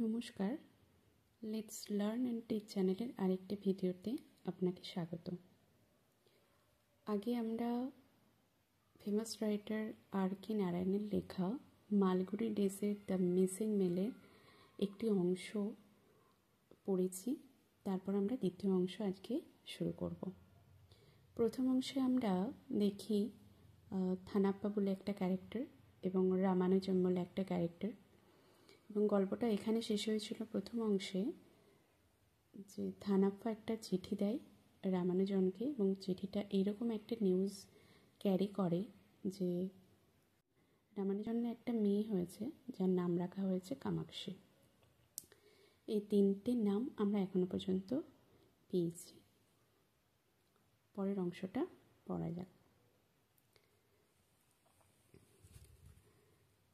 নমস্কার, let's learn and teach চ্যানেলের আরেকটি ভিডিওতে আপনাকে স্বাগত। আগে আমরা ফেমাস রাইটার আর.কে. নারায়ণের লেখা মালগুড়ি ডেজের দ্য মিসিং মেলের একটি অংশ পড়েছি। তারপর আমরা দ্বিতীয় অংশ আজকে শুরু করব। প্রথম অংশে আমরা দেখি থানাপ্পা বলে একটা ক্যারেক্টার এবং রামানুজম বলে একটা ক্যারেক্টার, এবং গল্পটা এখানে শেষ হয়েছিল প্রথম অংশে যে থানাপ্পা একটা চিঠি দেয় রামানুজনকে, এবং চিঠিটা এইরকম একটা নিউজ ক্যারি করে যে রামানুজনের একটা মেয়ে হয়েছে যার নাম রাখা হয়েছে কামাক্ষী। এই তিনটে নাম আমরা এখনো পর্যন্ত পেয়েছি। পরের অংশটা পড়া যাক।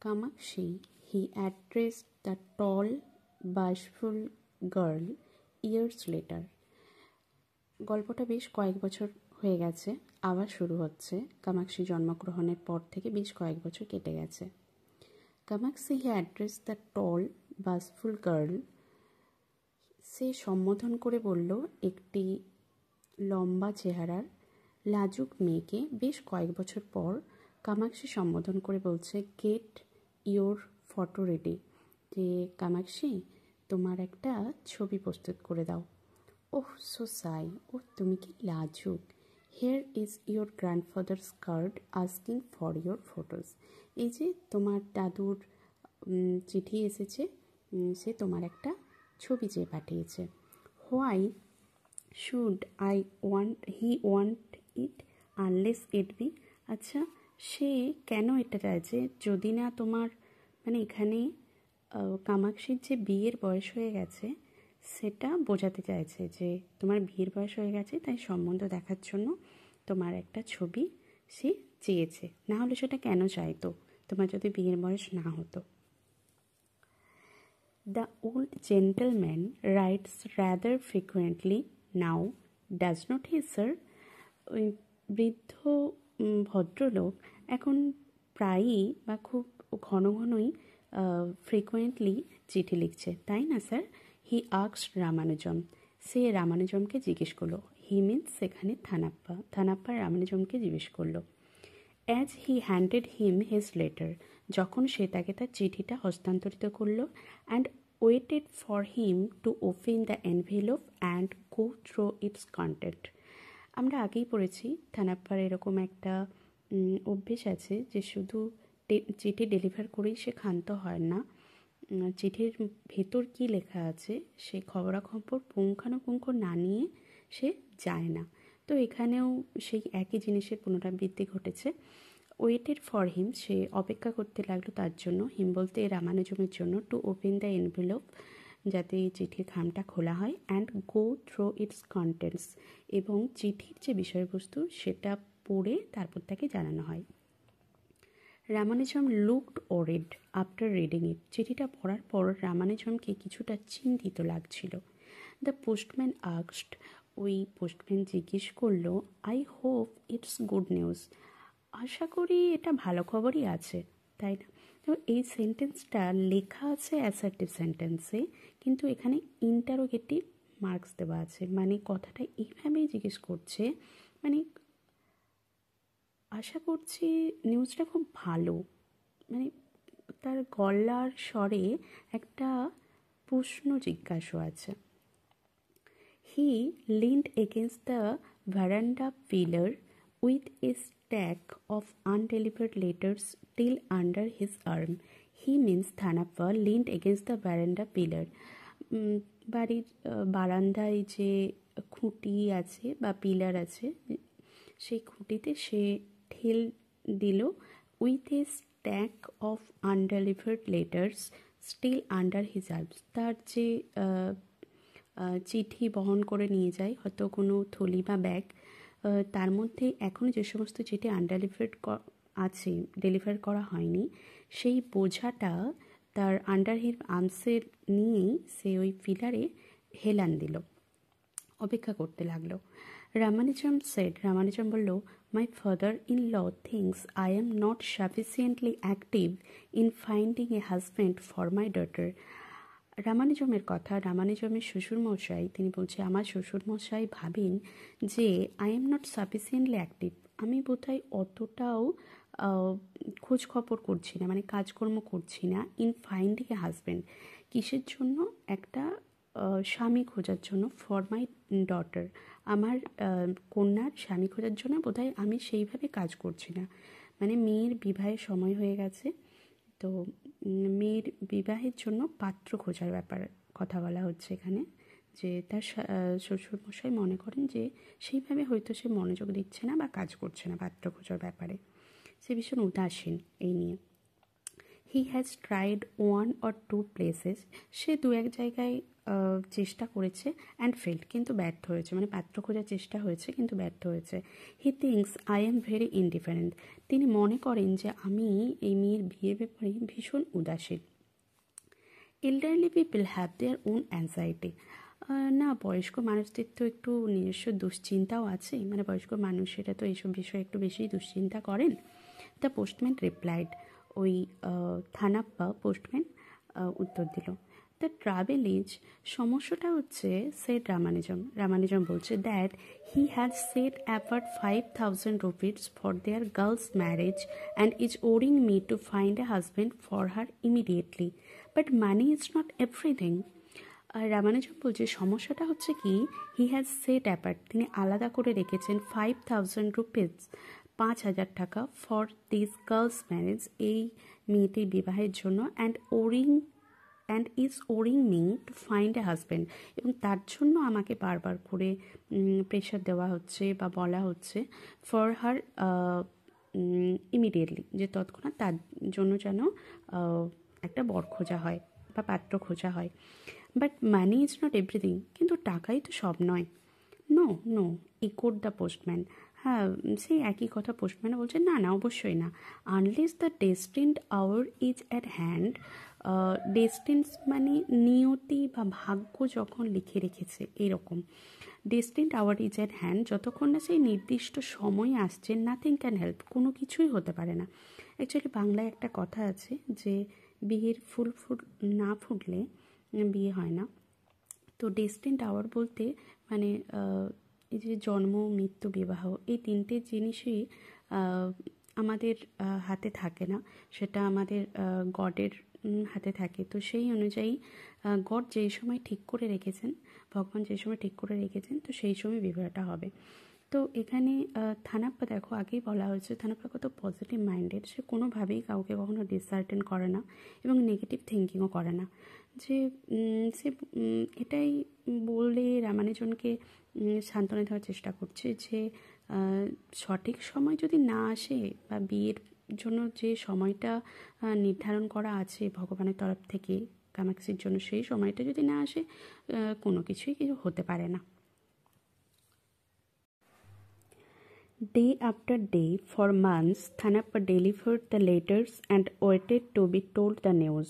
Kamakshi, he addressed the tall, bashful girl years later. গল্পটা বেশ কয়েক বছর হয়ে গেছে, আবার শুরু হচ্ছে। কামাক্ষী জন্মগ্রহণের পর থেকে বেশ কয়েক বছর কেটে গেছে। Kamakshi he addressed the tall, bashful girl. সে সম্বোধন করে বলল একটি লম্বা চেহারার লাজুক মেয়েকে। বেশ কয়েক বছর পর কামাক্ষী সম্বোধন করে বলছে গেট ইয়োর ফটো রেডি, যে কামাক্ষী তোমার একটা ছবি প্রস্তুত করে দাও। ওহ সো সাই, ও তুমি কি লাজুক। Hair is your grandfathers card asking for your photos. এই যে তোমার দাদুর চিঠি এসেছে, সে তোমার একটা ছবি চেয়ে পাঠিয়েছে। Why should I want he want it unless it be. আচ্ছা, সে কেন এটা চাইছে যদি না তোমার, মানে এখানে কামাক্ষীর যে বিয়ের বয়স হয়ে গেছে সেটা বোঝাতে চাইছে যে তোমার বিয়ের বয়স হয়ে গেছে, তাই সম্বন্ধ দেখার জন্য তোমার একটা ছবি সে চেয়েছে। না হলে সেটা কেন চাইতো তোমার যদি বিয়ের বয়স না হতো। The old gentleman writes rather frequently now, does not he, sir? ওই বৃদ্ধ ভদ্রলোক এখন প্রায়ই বা খুব ঘন ঘনই ফ্রিকুয়েন্টলি চিঠি লিখছে, তাই না স্যার? He asked Ramanujan. সে রামানুজমকে জিজ্ঞেস করলো। হি মিনস সেখানে থানাপ্পা রামানুজমকে জিজ্ঞেস করলো। As he handed him his letter, যখন সে তাকে তার চিঠিটা হস্তান্তরিত করলো। And waited for him to open the envelope and go through it's content. আমরা আগেই পড়েছি থানাপ্পার এরকম একটা অভ্যেস আছে যে শুধু চিঠি ডেলিভার করেই সে ক্ষান্ত হয় না, চিঠির ভেতর কী লেখা আছে সেই খবরাখবর পুঙ্খানুপুঙ্খ না নিয়ে সে যায় না। তো এখানেও সেই একই জিনিসের পুনরাবৃত্তি ঘটেছে। ওয়েটেড ফর হিম, সে অপেক্ষা করতে লাগলো তার জন্য, হিম বলতে রামানুজমের জন্য, টু ওপেন দ্য এনভেলপ, যাতে এই চিঠির খামটা খোলা হয়, and go through it's contents, এবং চিঠির যে বিষয়বস্তু সেটা পড়ে তারপর তাকে জানানো হয়। Ramanujam looked worried after reading it. চিঠিটা পড়ার পর রামানুজমকে কিছুটা চিন্তিত লাগছিল। দ্য পোস্টম্যান আস্কড, ওই পোস্টম্যান জিজ্ঞেস করলো, I hope it's good news. আশা করি এটা ভালো খবরই আছে, তাই না? তো এই সেন্টেন্সটা লেখা আছে অ্যাসার্টিভ সেন্টেন্সে, কিন্তু এখানে ইন্টারোগেটিভ মার্কস দেওয়া আছে, মানে কথাটা এইভাবেই জিজ্ঞেস করছে, মানে আশা করছি নিউজটা খুব ভালো, মানে তার গলার স্বরে একটা প্রশ্ন জিজ্ঞাসা আছে। He leaned against the veranda pillar with a stack of undelivered letters still under his arm. He means Thanappa leaned against the veranda pillar. বাড়ির বারান্দায় যে খুঁটি আছে বা পিলার আছে, সেই খুঁটিতে সে ঠেল দিল। With a stack of undelivered letters still under his arm. তার যে চিঠি বহন করে নিয়ে যায়, হয়তো কোনো থলি বা ব্যাগ, তার মধ্যে এখনও যে সমস্ত চিঠি আনডেলিভার্ড আছে, ডেলিভার করা হয়নি, সেই বোঝাটা তার আন্ডার হিজ আর্মসের নিয়েই সে ওই পিলারে হেলান দিল, অপেক্ষা করতে লাগলো। রামানুজম বলল, my father in law thinks I am not sufficiently active in finding a husband for my daughter. রামানুজমের কথা, রামানুজমের শ্বশুরমশাই তিনি বলছে, আমার শ্বশুরমশাই ভাবেন যে I am not sufficiently active, আমি বোধহয় অতটাও খোঁজ খবর করছি না, মানে কাজকর্ম করছি না ইন ফাইন্ডিং এ হাজব্যান্ড, কিসের জন্য, একটা স্বামী খোঁজার জন্য, ফর মাই ডটার, আমার কন্যার স্বামী খোঁজার জন্য বোধহয় আমি সেইভাবে কাজ করছি না। মানে মেয়ের বিবাহের সময় হয়ে গেছে, তো মেয়ের বিবাহের জন্য পাত্র খোঁজার ব্যাপার কথা বলা হচ্ছে এখানে, যে তার শ্বশুরমশাই মনে করেন যে সেইভাবে হয়তো সে মনোযোগ দিচ্ছে না বা কাজ করছে না পাত্র খোঁজার ব্যাপারে, সে ভীষণ উদাসীন এই নিয়ে। He has tried 1 or 2 places, সে 2-1 জায়গায় চেষ্টা করেছে অ্যান্ড ফেল্ড, কিন্তু ব্যর্থ হয়েছে, মানে পাত্র খোঁজার চেষ্টা হয়েছে কিন্তু ব্যর্থ হয়েছে। হি thinks I am very indifferent, তিনি মনে করেন যে আমি এই মেয়ের বিয়ের ব্যাপারে ভীষণ উদাসীন। Elderly people have their own anxiety, না বয়স্ক মানুষদের তো একটু নিজস্ব দুশ্চিন্তাও আছে, মানে বয়স্ক মানুষেরা তো এইসব বিষয়ে একটু বেশি দুশ্চিন্তা করেন। দ্য পোস্টম্যান রিপ্লাইড, ওই থানাপ্পা পোস্টম্যান উত্তর দিল, দ্য ট্রাভেল ইজ, সমস্যাটা হচ্ছে, সেড রামানুজম বলছে, that he has set apart 5,000 rupees for their girl's marriage and is worrying me to find a husband for her immediately, but money is not everything. আর রামানুজম বলছে সমস্যাটা হচ্ছে কি, হি হ্যাজ সেট অ্যাপার্ট, তিনি আলাদা করে রেখেছেন 5,000 rupees, 5,000 টাকা, ফর দিস গার্লস ম্যারেজ, এই মেয়েটির বিবাহের জন্য, and is worrying me to find a husband, এবং তার জন্য আমাকে বারবার করে প্রেশার দেওয়া হচ্ছে বা বলা হচ্ছে, ফর হার ইমিডিয়েটলি, যে তৎক্ষণাৎ তার জন্য যেন একটা বর খোঁজা হয় বা পাত্র খোঁজা হয়। But money is not everything, কিন্তু টাকাই তো সব নয়। No no, echoed the postman, হ্যাঁ সেই একই কথা পোস্টম্যানও বলছে, না না অবশ্যই না, unless the destined hour is at hand, destiny মানে নিয়তি বা ভাগ্য যখন লিখে রেখেছে এরকম, destined hour is at hand, যতক্ষণ না সেই নির্দিষ্ট সময় আসছে, নাথিং ক্যান হেল্প, কোনো কিছুই হতে পারে না। অ্যাকচুয়ালি বাংলায় একটা কথা আছে যে বিয়ের ফুল না ফুটলে বিয়ে হয় না, তো ডেস্টিনড আওয়ার বলতে মানে এই যে জন্ম, মৃত্যু, বিবাহ, এই তিনটে জিনিসই আমাদের হাতে থাকে না, সেটা আমাদের গডের হাতে থাকে। তো সেই অনুযায়ী গড যেই সময় ঠিক করে রেখেছেন, ভগবান যেই সময় ঠিক করে রেখেছেন, তো সেই সময় বিবাহটা হবে। তো এখানে থানাপ্পা দেখো আগেই বলা হয়েছে, থানাপ্পা কত পজিটিভ মাইন্ডেড, সে কোনোভাবেই কাউকে কখনো ডিসসার্টেন করে না এবং নেগেটিভ থিঙ্কিংও করে না, যে সে এটাই বলে রামানুজনকে সান্ত্বনা দেওয়ার চেষ্টা করছে যে সঠিক সময় যদি না আসে, বা বিয়ের জন্য যে সময়টা নির্ধারণ করা আছে ভগবানের তরফ থেকে কামাক্ষীর জন্য, সেই সময়টা যদি না আসে, কোনো কিছুই কিছু হতে পারে না। Day after day, for months, Thanappa delivered the letters and waited to be told the news.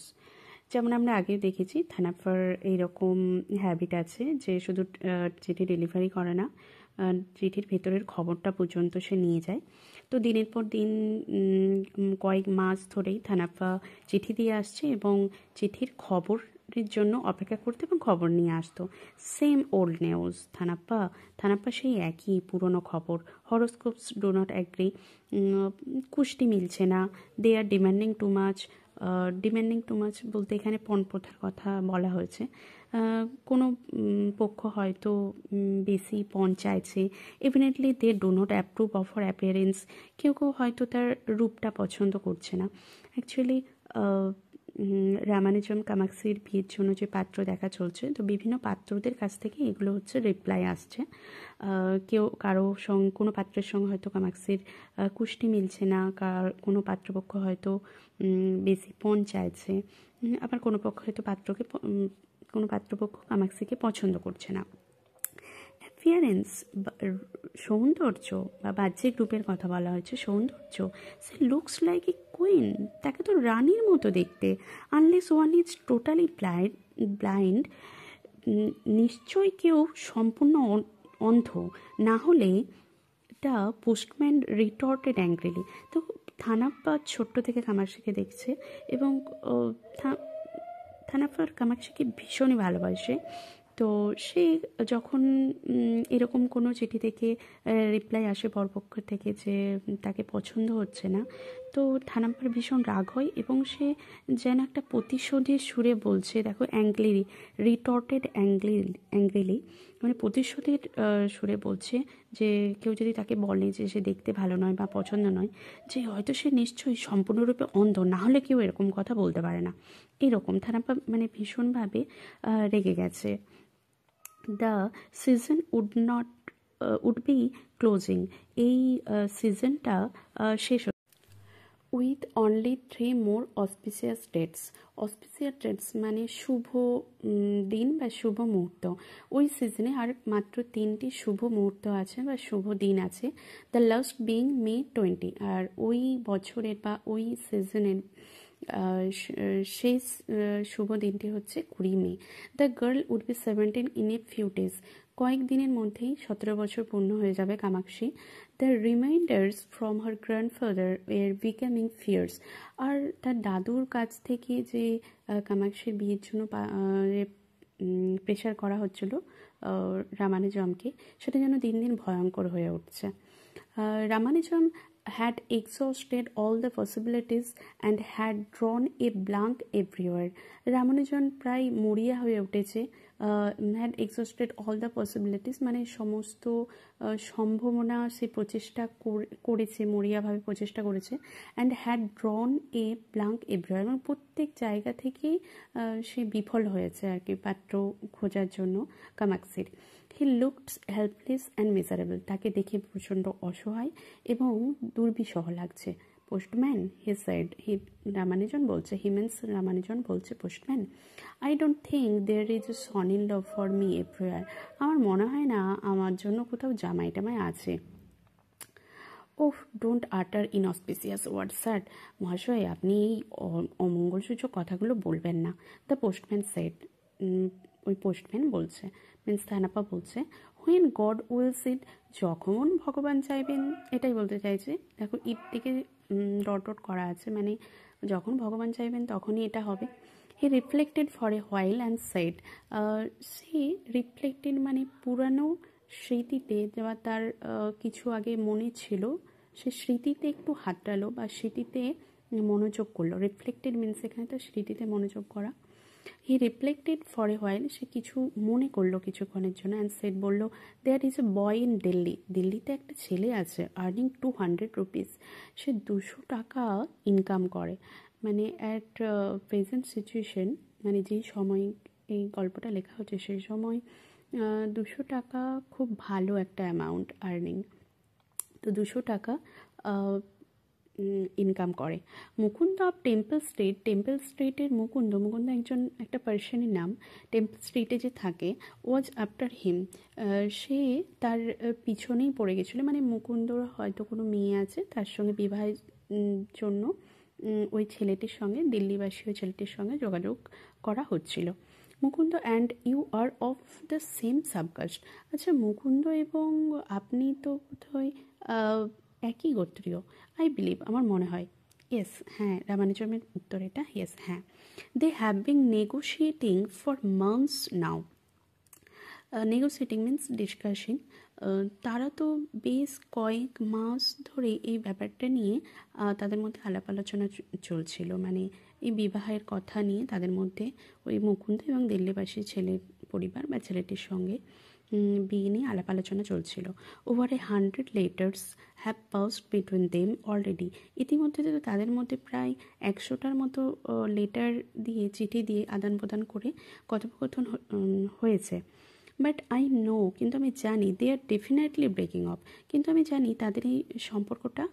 যেমন আমরা আগেও দেখেছি থানাপ্পার এইরকম হ্যাবিট আছে যে শুধু চিঠি ডেলিভারি করে না, চিঠির ভেতরের খবরটা পর্যন্ত সে নিয়ে যায়। তো দিনের পর দিন কয়েক মাস ধরেই থানাপ্পা চিঠি দিয়ে আসছে এবং চিঠির খবরের জন্য অপেক্ষা করতে এবং খবর নিয়ে আসতো। সেম ওল্ড নিউজ, থানাপ্পা সেই একই পুরনো খবর। হরোস্কোপস ডু নট অ্যাগ্রি, কুষ্টি মিলছে না, দে আর ডিম্যান্ডিং টু মাচ বলতে এখানে পণপ্রথার কথা বলা হয়েছে। কোনো পক্ষ হয়তো বেশি পণ চাইছে, evidently they do not approve of her appearance, কেউ হয়তো তার রূপটা পছন্দ করছে না। অ্যাকচুয়ালি রামানুজম কামাক্ষীর বিয়ের জন্য যে পাত্র দেখা চলছে, তো বিভিন্ন পাত্রদের কাছ থেকে এগুলো হচ্ছে রিপ্লাই আসছে। কারো সঙ্গে, কোনো পাত্রের সঙ্গে হয়তো কামাক্ষীর কুষ্টি মিলছে না, কোনো পাত্রপক্ষ হয়তো বেশি পণ চাইছে, আবার কোনো পাত্রপক্ষ কামাক্ষীকে পছন্দ করছে না। অ্যাপিয়ারেন্স, সৌন্দর্য বা বাহ্যিক রূপের কথা বলা হয়েছে, সৌন্দর্য, সে লুকস লাইক এ কুইন, তাকে তো রানীর মতো দেখতে। Unless one is totally blind, নিশ্চয়ই কেউ সম্পূর্ণ অন্ধ না হলে, এটা পোস্টম্যান রিটর্টেড অ্যাংগ্রিলি। তো থানাপ্পা ছোট্ট থেকে কামাক্ষীকে দেখছে এবং থানাফার কামাক্ষীকে ভীষণই ভালোবাসে। তো সে যখন এরকম কোনো চিঠি থেকে রিপ্লাই আসে বরপক্ষ থেকে যে তাকে পছন্দ হচ্ছে না, তো থানাম্পার ভীষণ রাগ হয় এবং সে যেন একটা প্রতিশোধের সুরে বলছে, দেখো অ্যাংগ্রিলি, রিটর্টেড অ্যাংগ্রিলি, মানে প্রতিশোধের সুরে বলছে যে কেউ যদি তাকে বলে যে সে দেখতে ভালো নয় বা পছন্দ নয়, যে হয়তো সে নিশ্চয়ই সম্পূর্ণরূপে অন্ধ, না হলে কেউ এরকম কথা বলতে পারে না। এরকম থানাম্পা মানে ভীষণভাবে রেগে গেছে। The season would be closing, এই সিজনটা শেষ with only 3 more auspicious dates. Auspicious dates মানে শুভ দিন বা শুভ মুহূর্ত। ওই সিজনে আর মাত্র 3টি শুভ মুহূর্ত আছে বা শুভ দিন আছে। দ্য লাস্ট বিং May 20, আর ওই বছরের বা ওই সিজনের সেই শুভ দিনটি হচ্ছে 20 May. The girl would be 17 in a few days, কয়েকদিনের মধ্যেই 17 বছর পূর্ণ হয়ে যাবে Kamakshi. The reminders from her grandfather were becoming fierce, আর তার দাদুর কাছ থেকে যে কামাক্ষীর বিয়ের জন্য প্রেশার করা হচ্ছিল রামানুজমকে, সেটা যেন দিন দিন ভয়ঙ্কর হয়ে উঠছে। Ramanujan had exhausted all the possibilities and had drawn a blank everywhere. Ramanujan প্রায় মরিয়া হয়ে উঠেছে। had exhausted all the possibilities মানে সমস্ত সম্ভাবনা সে প্রচেষ্টা করেছে, মরিয়াভাবে প্রচেষ্টা করেছে। and had drawn a blank everywhere, এবং প্রত্যেক জায়গা থেকেই সে বিফল হয়েছে আর কি পাত্র খোঁজার জন্য কামাক্ষীর। He looked helpless and miserable, তাকে দেখে প্রচণ্ড অসহায় এবং দুর্বিষহ লাগছে। পোস্টম্যান, হি সেড, রামানুজন বলছে, রামানুজন বলছে, postman, I don't think there is a son in law for me everywhere, আমার মনে হয় না আমার জন্য কোথাও জামাই টামাই আছে। ওহ, ডোন্ট আটার ইনঅসপিসিয়াস ওয়ার্ড স্যার, মহাশয় আপনি এই অমঙ্গলসূচক কথাগুলো বলবেন না। দ্য পোস্টম্যান সেড, ওই পোস্টম্যান বলছে, মিন্স থানাপা বলছে, হুইন গড উইলস ইট, যখন ভগবান চাইবেন, এটাই বলতে চাইছে। দেখো ইট থেকে ডট করা আছে, মানে যখন ভগবান চাইবেন তখনই এটা হবে। He reflected for a while and said, সে রিফ্লেক্টেড মানে পুরানো স্মৃতিতে, যা তার কিছু আগে মনে ছিল সে স্মৃতিতে একটু হাতড়ালো বা স্মৃতিতে মনোযোগ করলো। রিফ্লেক্টেড মিন্স এখানে তো স্মৃতিতে মনোযোগ করা। He reflected for a while, সে কিছু মনে করলো কিছুক্ষণের জন্য, অ্যান্ড সেড বলল, there is a boy in Delhi, দিল্লিতে একটা ছেলে আছে, আর্নিং 200 রুপিস, সে 200 টাকা ইনকাম করে। মানে অ্যাট প্রেজেন্ট সিচুয়েশন, মানে যেই সময় এই গল্পটা লেখা হচ্ছে সেই সময় 200 টাকা খুব ভালো একটা অ্যামাউন্ট আর্নিং। তো 200 টাকা ইনকাম করে। মুকুন্দ অফ টেম্পল স্ট্রিটের মুকুন্দ একজন একটা পার্সনের নাম, টেম্পল স্ট্রিটে যে থাকে, ওয়াজ আফটার হিম, সে তার পিছনেই পড়ে গেছিলো। মানে মুকুন্দর হয়তো কোনো মেয়ে আছে, তার সঙ্গে বিবাহের জন্য ওই ছেলেটির সঙ্গে, দিল্লিবাসী ওই ছেলেটির সঙ্গে যোগাযোগ করা হচ্ছিল। Mukunda and you are of the same subcaste, আচ্ছা মুকুন্দ এবং আপনি তো বোধহয় একই গোত্রীয়, আই বিলিভ, আমার মনে হয়। ইয়েস, হ্যাঁ, রামানুজমের উত্তর এটা, ইয়েস, হ্যাঁ। They have been negotiating for months now, negotiating means discussing, তারা তো বেশ কয়েক মাস ধরে এই ব্যাপারটা নিয়ে তাদের মধ্যে আলাপ আলোচনা চলছিল, মানে এই বিবাহের কথা নিয়ে তাদের মধ্যে, ওই মুকুন্দ এবং দিল্লিবাসী ছেলের পরিবার বা ছেলেটির সঙ্গে বিয়ে নিয়ে আলাপ আলোচনা চলছিল। Over 100 letters have passed between them already, ইতিমধ্যে তো তাদের মধ্যে প্রায় 100টার মতো লেটার দিয়ে, চিঠি দিয়ে আদান প্রদান করে কথোপকথন হয়েছে। বাট আই নো, কিন্তু আমি জানি, দে আর ডেফিনেটলি ব্রেকিং অফ, কিন্তু আমি জানি তাদের এই সম্পর্কটা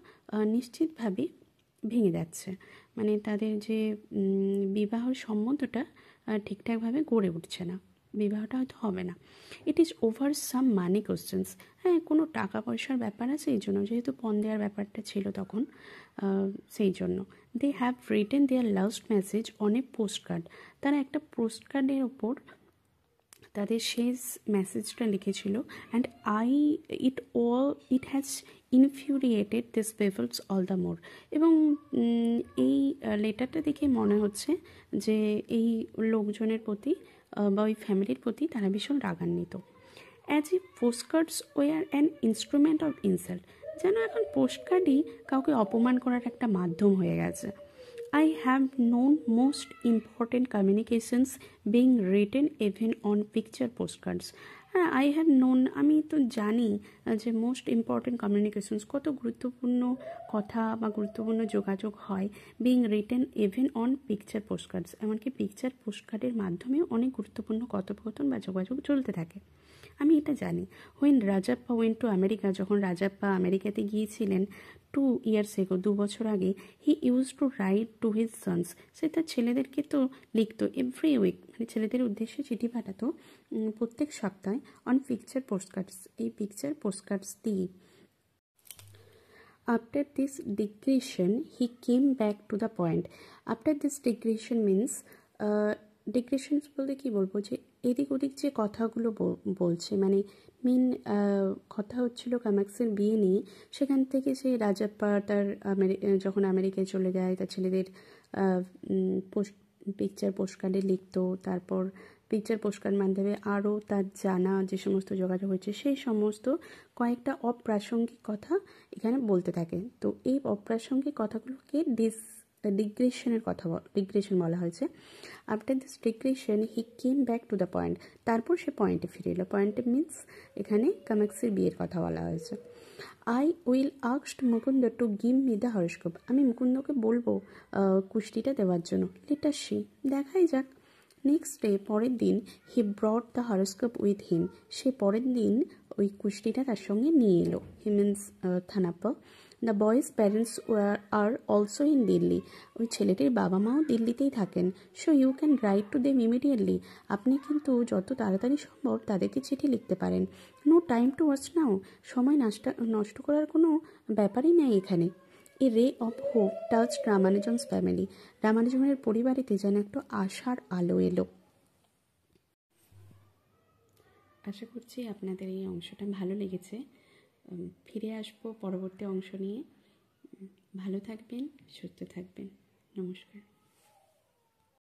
নিশ্চিতভাবে ভেঙে যাচ্ছে, মানে তাদের যে বিবাহ সম্বন্ধটা ঠিকঠাকভাবে গড়ে উঠছে না, বিবাহটা হয়তো হবে না। It is over some money questions, হ্যাঁ কোনো টাকা পয়সার ব্যাপার আছে এই জন্য, যেহেতু পণ দেওয়ার ব্যাপারটা ছিল তখন, সেই জন্য। They have written their last message on a post card, তারা একটা পোস্ট কার্ডের ওপর তাদের শেষ মেসেজটা লিখেছিল, and it has infuriated this peoples all the more. এবং এই লেটারটা দেখে মনে হচ্ছে যে এই লোকজনের প্রতি বা ওই ফ্যামিলির প্রতি তারা ভীষণ রাগান্বিত। As if postcards were an instrument of insult, যেন এখন পোস্টকার্ডই কাউকে অপমান করার একটা মাধ্যম হয়ে গেছে। I have known most important communications being written even on picture postcards. হ্যাঁ, আই হ্যাভ নোন, আমি তো জানি যে মোস্ট ইম্পর্টেন্ট কমিউনিকেশনস, কত গুরুত্বপূর্ণ কথা বা গুরুত্বপূর্ণ যোগাযোগ হয় being written even on picture postcards, এমনকি পিকচার পোস্টকার্ডের মাধ্যমেও অনেক গুরুত্বপূর্ণ কথোপকথন বা যোগাযোগ চলতে থাকে। আমি এটা জানি। হোয়েন রাজাপ্পা ওয়েন টু আমেরিকা, যখন রাজাপ্পা আমেরিকাতে গিয়েছিলেন 2 years ago, 2 বছর আগে, he use to write to his sons, সে তার ছেলেদেরকে তো লিখতো এভরি উইক, মানে ছেলেদের উদ্দেশ্যে চিঠি পাঠাতো প্রত্যেক সপ্তাহে অন পিকচার পোস্টকার্ডস, এই পিকচার পোস্টকার্ডস দিয়ে। After this digression, he came back to the point. After this digression means digressions বলতে কি বলবো, যে এদিক ওদিক যে কথাগুলো বলছে, মানে মেন কথা হচ্ছিল কামাক্সের বিয়ে নিয়ে। সেখান থেকে সে রাজাপ্পা তার যখন আমেরিকায় চলে যায়, তার ছেলেদের পিকচার পোস্টকার্ডে লিখতো, তারপর পিকচার পোস্টকার্ড মাধ্যমে আরও তার জানা যে সমস্ত যোগাযোগ হয়েছে সেই সমস্ত কয়েকটা অপ্রাসঙ্গিক কথা এখানে বলতে থাকে। তো এই অপ্রাসঙ্গিক কথাগুলোকে ডিগ্রেশন বলা হয়েছে। After this ডিগ্রেশন he came back to the point, তারপর সে পয়েন্টে ফিরে এলো। পয়েন্টে মিনস এখানে কামাক্সের বিয়ের কথা বলা হয়েছে। I will asked Mukunda to give me the horoscope, আমি মুকুন্দকে বলবো কুষ্টিটা দেওয়ার জন্য। লেটার সি, দেখাই যাক। নেক্সট ডে, পরের দিন, he brought the horoscope with him, সে পরের দিন ওই কুষ্টিটা তার সঙ্গে নিয়ে এলো। He means Thanappa. The boy's parents are also in Delhi, ওই ছেলেটির বাবা মাও দিল্লিতেই থাকেন। So you can write to them immediately, আপনি কিন্তু যত তাড়াতাড়ি সম্ভব তাদেরকে চিঠি লিখতে পারেন। No time to watch now, সময় নষ্ট করার কোনো ব্যাপারই নেই এখানে। A ray of hope touched Ramanujam's family, রামানুজমের পরিবারেতে যেন একটু আশার আলো এলো। আশা করছি আপনাদের এই অংশটা ভালো লেগেছে। ফিরে আসবো পরবর্তী অংশ নিয়ে। ভালো থাকবেন, সুস্থ থাকবেন। নমস্কার।